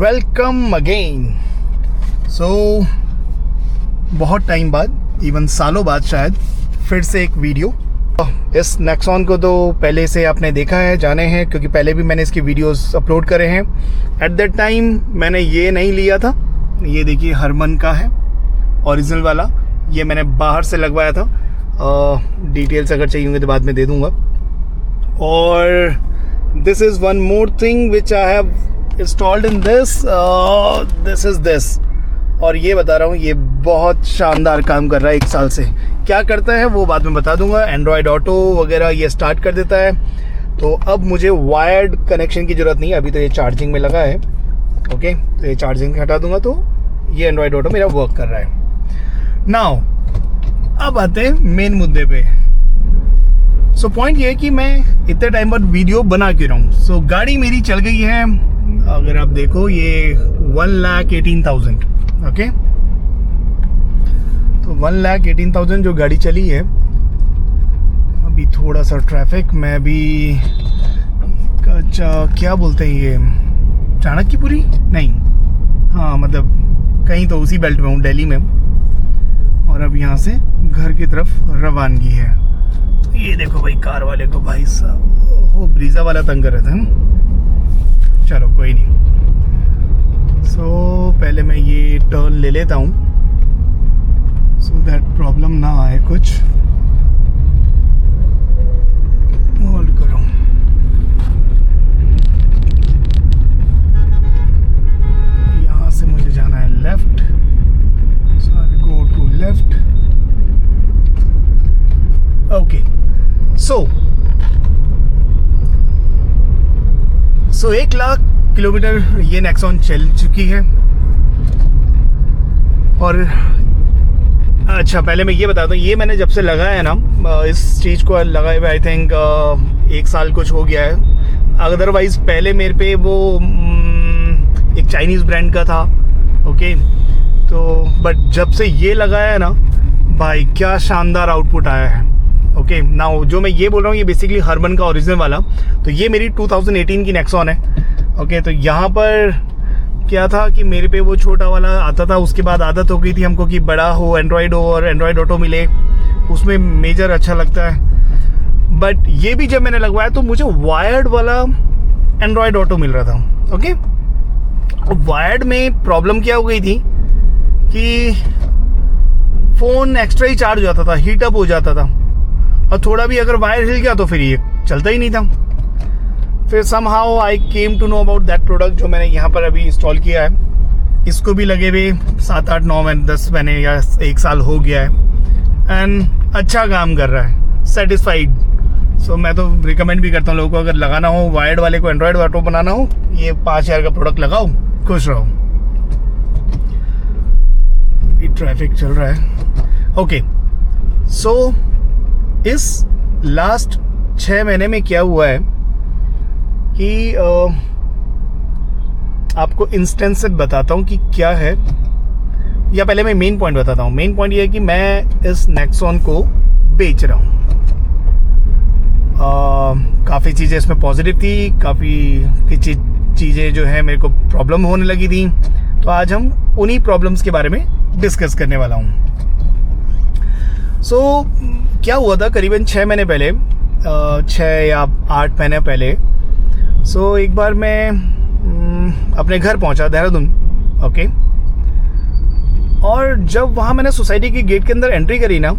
Welcome again. सो बहुत time बाद, even सालों बाद शायद, फिर से एक वीडियो। इस नेक्सॉन को तो पहले से आपने देखा है, जाने हैं, क्योंकि पहले भी मैंने इसकी वीडियोस अपलोड करे हैं। एट दैट टाइम मैंने ये नहीं लिया था। ये देखिए हरमन का है, ओरिजिनल वाला। ये मैंने बाहर से लगवाया था। डिटेल्स अगर चाहिए होंगे तो बाद में दे दूंगा। और this is one more thing which I have installed in this is this. और ये बता रहा हूँ, ये बहुत शानदार काम कर रहा है 1 साल से। क्या करता है वो बाद में बता दूंगा। एंड्रॉयड ऑटो वगैरह ये स्टार्ट कर देता है। तो अब मुझे वायर्ड कनेक्शन की ज़रूरत नहीं है, अभी तो ये चार्जिंग में लगा है। ओके, तो ये चार्जिंग हटा दूंगा तो ये एंड्रॉयड ऑटो मेरा वर्क कर रहा है। नाउ अब आते हैं मेन मुद्दे पे। सो पॉइंट ये है कि मैं इतने टाइम बाद वीडियो बना क्यों रहा हूँ। सो गाड़ी मेरी चल गई है, अगर आप देखो, ये 1,18,000। ओके, तो 1,18,000 जो गाड़ी चली है। अभी थोड़ा सा ट्रैफिक में भी, क्या बोलते हैं ये, चाणक्यपुरी नहीं, हाँ मतलब कहीं तो उसी बेल्ट में हूँ, दिल्ली में। और अब यहाँ से घर की तरफ रवानगी है। तो ये देखो भाई, कार वाले को भाई साहब, वो ब्रीजा वाला तंग कर रहा था। चलो कोई नहीं। सो पहले मैं ये टर्न ले लेता हूँ, सो दैट प्रॉब्लम ना आए कुछ। होल्ड करो। यहाँ से मुझे जाना है left, so I will go to left. Okay, so 1 lakh kilometre ये नेक्सॉन चल चुकी है। और अच्छा, पहले मैं ये बता दूं, ये मैंने जब से लगाया है ना, इस चीज़ को लगाए हुए आई थिंक 1 साल कुछ हो गया है। अदरवाइज पहले मेरे पे वो एक चाइनीज़ ब्रांड का था। ओके, तो बट जब से ये लगाया है ना भाई, क्या शानदार आउटपुट आया है। ओके, नाउ जो मैं ये बोल रहा हूँ, ये बेसिकली हरमन का ओरिजिनल वाला। तो ये मेरी 2018 की नेक्सॉन है। ओके, तो यहाँ पर क्या था कि मेरे पे वो छोटा वाला आता था, उसके बाद आदत हो गई थी हमको कि बड़ा हो, एंड्रॉयड हो और एंड्रॉयड ऑटो मिले, उसमें मेजर अच्छा लगता है। बट ये भी जब मैंने लगवाया तो मुझे वायर्ड वाला एंड्रॉयड ऑटो मिल रहा था। ओके, वायर्ड में प्रॉब्लम क्या हो गई थी कि फ़ोन एक्स्ट्रा ही चार्ज हो जाता था, हीट अप हो जाता था, और थोड़ा भी अगर वायर हिल गया तो फिर ये चलता ही नहीं था। फिर somehow I came to know about that product, जो मैंने यहाँ पर अभी इंस्टॉल किया है। इसको भी लगे हुए 7, 8, 9 महीने, 10 महीने या 1 साल हो गया है। एंड अच्छा काम कर रहा है, सेटिस्फाइड। सो मैं तो रिकमेंड भी करता हूँ लोगों को, अगर लगाना हो वायर्ड वाले को, एंड्रॉयड ऑटो बनाना हो, ये 5,000 का प्रोडक्ट लगाओ, खुश रहो। ट्रैफिक चल रहा है। ओके, सो इस लास्ट 6 महीने में क्या हुआ है कि आपको इंस्टेंस से बताता हूँ कि क्या है, या पहले मैं मेन पॉइंट बताता हूँ। मेन पॉइंट ये है कि मैं इस नेक्सॉन को बेच रहा हूँ। काफ़ी चीज़ें इसमें पॉजिटिव थी, काफ़ी चीज़ें जो है मेरे को प्रॉब्लम होने लगी थी। तो आज हम उन्हीं प्रॉब्लम्स के बारे में डिस्कस करने वाला हूँ। सो क्या हुआ था, करीबन 6 महीने पहले, 6 या 8 महीने पहले। सो एक बार मैं अपने घर पहुंचा, देहरादून। ओके, और जब वहाँ मैंने सोसाइटी के गेट के अंदर एंट्री करी ना,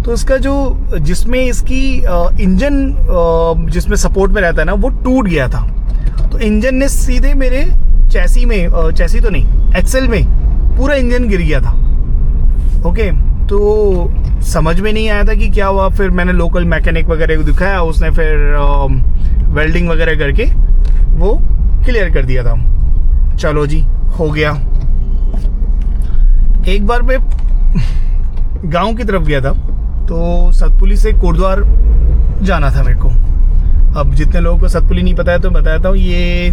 तो इसका जो, जिसमें इसकी इंजन जिसमें सपोर्ट में रहता है ना, वो टूट गया था। तो इंजन ने सीधे मेरे चैसी में, चैसी तो नहीं, एक्सेल में पूरा इंजन गिर गया था। ओके, तो समझ में नहीं आया था कि क्या हुआ। फिर मैंने लोकल मैकेनिक वगैरह को दिखाया, उसने फिर वेल्डिंग वगैरह करके वो क्लियर कर दिया था। चलो जी, हो गया। एक बार मैं गांव की तरफ गया था, तो सतपुली से कोटद्वार जाना था मेरे को। अब जितने लोगों को सतपुली नहीं पता है तो बताता हूँ, ये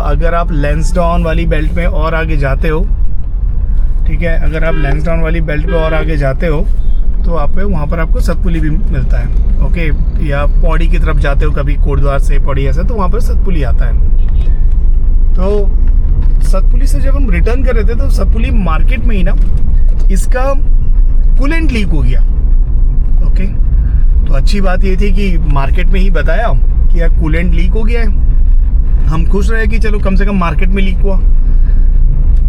अगर आप लैंसडाउन वाली बेल्ट में और आगे जाते हो, ठीक है, अगर आप लैंसडाउन वाली बेल्ट पे और आगे जाते हो तो आप वहाँ पर आपको सतपुली भी मिलता है। ओके, या पौड़ी की तरफ जाते हो कभी, कोटद्वार से पौड़ी ऐसा, तो वहाँ पर सतपुली आता है। तो सतपुली से जब हम रिटर्न कर रहे थे तो सतपुली मार्केट में ही ना इसका कूलेंट लीक हो गया। ओके, तो अच्छी बात ये थी कि मार्केट में ही बताया कि यार कूलेंट लीक हो गया है। हम खुश रहे कि चलो कम से कम मार्केट में लीक हुआ।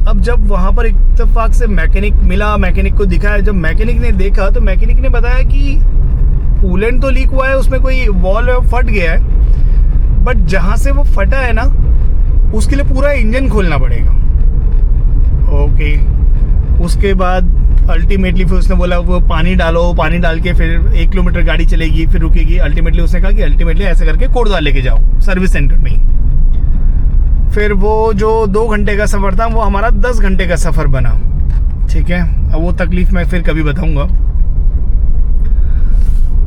अब जब वहाँ पर इत्तेफाक से मैकेनिक मिला, मैकेनिक को दिखाया, जब मैकेनिक ने देखा तो मैकेनिक ने बताया कि कूलेंट तो लीक हुआ है, उसमें कोई वॉल्व फट गया है, बट जहाँ से वो फटा है ना उसके लिए पूरा इंजन खोलना पड़ेगा। ओके, उसके बाद अल्टीमेटली फिर उसने बोला वो पानी डालो, पानी डाल के फिर 1 किलोमीटर गाड़ी चलेगी, फिर रुकेगी। अल्टीमेटली उसने कहा कि अल्टीमेटली ऐसे करके कोटद्वार लेके जाओ सर्विस सेंटर में ही। फिर वो जो 2 घंटे का सफ़र था वो हमारा 10 घंटे का सफ़र बना। ठीक है, अब वो तकलीफ मैं फिर कभी बताऊंगा।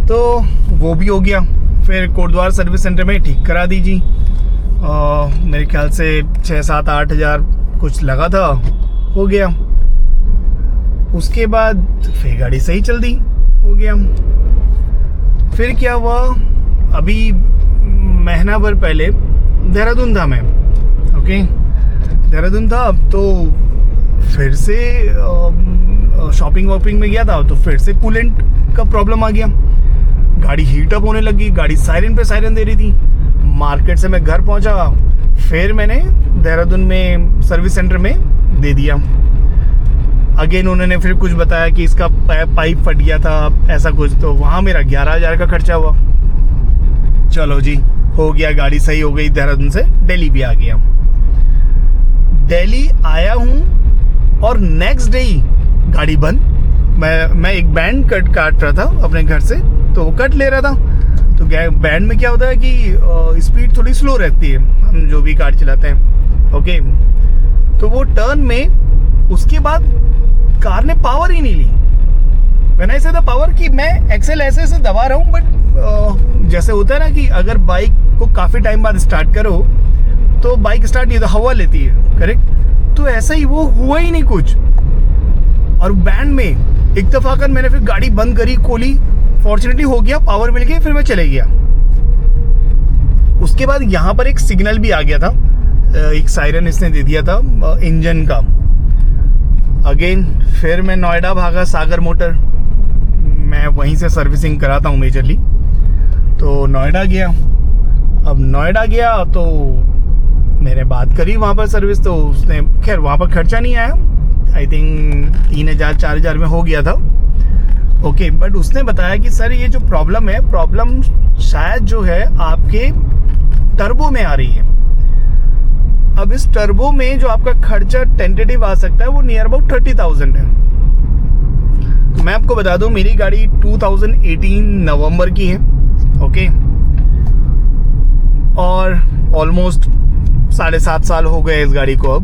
तो वो भी हो गया। फिर कोटद्वार सर्विस सेंटर में ठीक करा दीजिए। मेरे ख्याल से 6-7-8 हज़ार कुछ लगा था, हो गया। उसके बाद फिर गाड़ी सही चल दी, हो गया। फिर क्या हुआ, अभी महीना भर पहले देहरादून था मैं। ओके, देहरादून था, तो फिर से शॉपिंग वॉपिंग में गया था, तो फिर से कूलेंट का प्रॉब्लम आ गया। गाड़ी हीट अप होने लगी, गाड़ी सायरन पे सायरन दे रही थी। मार्केट से मैं घर पहुंचा, फिर मैंने देहरादून में सर्विस सेंटर में दे दिया। अगेन उन्होंने फिर कुछ बताया कि इसका पाइप फट गया था, ऐसा कुछ। तो वहाँ मेरा 11,000 का खर्चा हुआ। चलो जी, हो गया, गाड़ी सही हो गई। देहरादून से दिल्ली भी आ गया। दिल्ली आया हूँ और नेक्स्ट डे ही गाड़ी बंद। मैं एक बैंड काट रहा था अपने घर से, तो वो कट ले रहा था। तो बैंड में क्या होता है कि स्पीड थोड़ी स्लो रहती है, हम जो भी कार चलाते हैं। ओके, तो वो टर्न में उसके बाद कार ने पावर ही नहीं ली। मैंने ऐसे था पावर कि मैं एक्सेल ऐसे दबा रहा हूँ, बट जैसे होता है ना कि अगर बाइक को काफ़ी टाइम बाद स्टार्ट करो तो बाइक स्टार्ट नहीं होता, हवा लेती है, करेक्ट। तो ऐसा ही वो हुआ ही नहीं कुछ। और बैंड में इत्तेफाकन मैंने फिर गाड़ी बंद करी, खोली, फॉर्चुनेटली हो गया, पावर मिल गई, फिर मैं चले गया। उसके बाद यहाँ पर एक सिग्नल भी आ गया था, एक सायरन इसने दे दिया था इंजन का। अगेन फिर मैं नोएडा भागा, सागर मोटर। मैं वहीं से सर्विसिंग कराता हूँ मेजरली। तो नोएडा गया। अब नोएडा गया तो मैंने बात करी वहाँ पर सर्विस, तो उसने, खैर वहाँ पर खर्चा नहीं आया, आई थिंक 3,000-4,000 में हो गया था। ओके, बट उसने बताया कि सर ये जो प्रॉब्लम है, प्रॉब्लम शायद जो है आपके टर्बो में आ रही है। अब इस टर्बो में जो आपका खर्चा टेंटेटिव आ सकता है वो नियर अबाउट 30,000 है। तो मैं आपको बता दूं, मेरी गाड़ी 2018 नवंबर की है। ओके, और ऑलमोस्ट 7.5 साल हो गए इस गाड़ी को अब।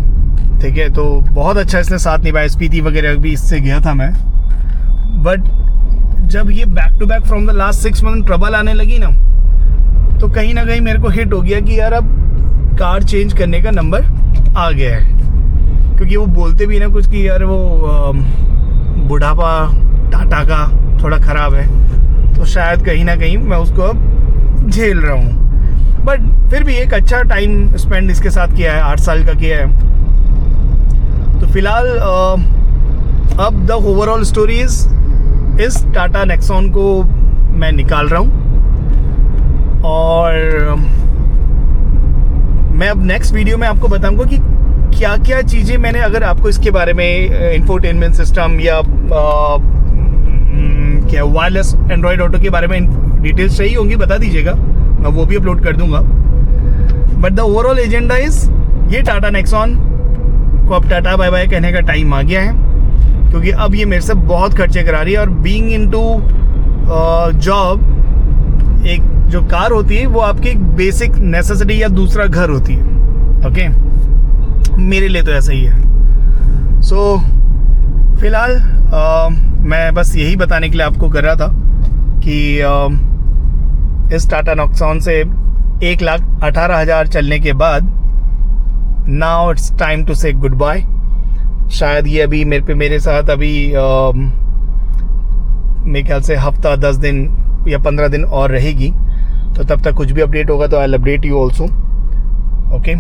ठीक है, तो बहुत अच्छा इसने साथ निभाया। स्पीति वगैरह भी इससे गया था मैं। बट जब ये back to back from the last 6 month trouble आने लगी ना, तो कहीं ना कहीं मेरे को हिट हो गया कि यार अब कार चेंज करने का नंबर आ गया है। क्योंकि वो बोलते भी ना कुछ कि यार वो बुढ़ापा टाटा का थोड़ा ख़राब है, तो शायद कहीं ना कहीं मैं उसको अब झेल रहा हूँ। बट फिर भी एक अच्छा टाइम स्पेंड इसके साथ किया है, 8 साल का किया है। तो फिलहाल अब द ओवरऑल स्टोरीज, इस टाटा नेक्सॉन को मैं निकाल रहा हूँ। और मैं अब नेक्स्ट वीडियो में आपको बताऊंगा कि क्या क्या चीज़ें मैंने, अगर आपको इसके बारे में इंफोटेनमेंट सिस्टम या क्या वायरलेस एंड्रॉयड ऑटो के बारे में डिटेल्स चाहिए होंगी, बता दीजिएगा, मैं वो भी अपलोड कर दूंगा। But the overall agenda is, ये टाटा नेक्सॉन को अब टाटा बाय बाय कहने का टाइम आ गया है, क्योंकि अब ये मेरे से बहुत खर्चे करा रही है। और बीइंग इनटू जॉब, एक जो कार होती है वो आपकी एक बेसिक नेसेसिटी या दूसरा घर होती है। ओके, मेरे लिए तो ऐसा ही है। सो फिलहाल मैं बस यही बताने के लिए आपको कर रहा था कि इस टाटा नेक्सॉन से 1,18,000 चलने के बाद नाउ इट्स टाइम टू से गुड बाय। शायद ये अभी मेरे साथ अभी मेरे ख्याल से हफ्ता 10 दिन या 15 दिन और रहेगी। तो तब तक कुछ भी अपडेट होगा तो I will update you also. Okay,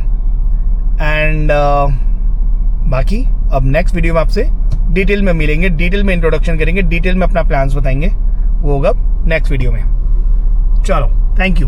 and बाकी अब नेक्स्ट वीडियो में आपसे डिटेल में मिलेंगे, डिटेल में इंट्रोडक्शन करेंगे, डिटेल में अपना प्लान्स बताएंगे, वो होगा नेक्स्ट वीडियो में। चलो, थैंक यू।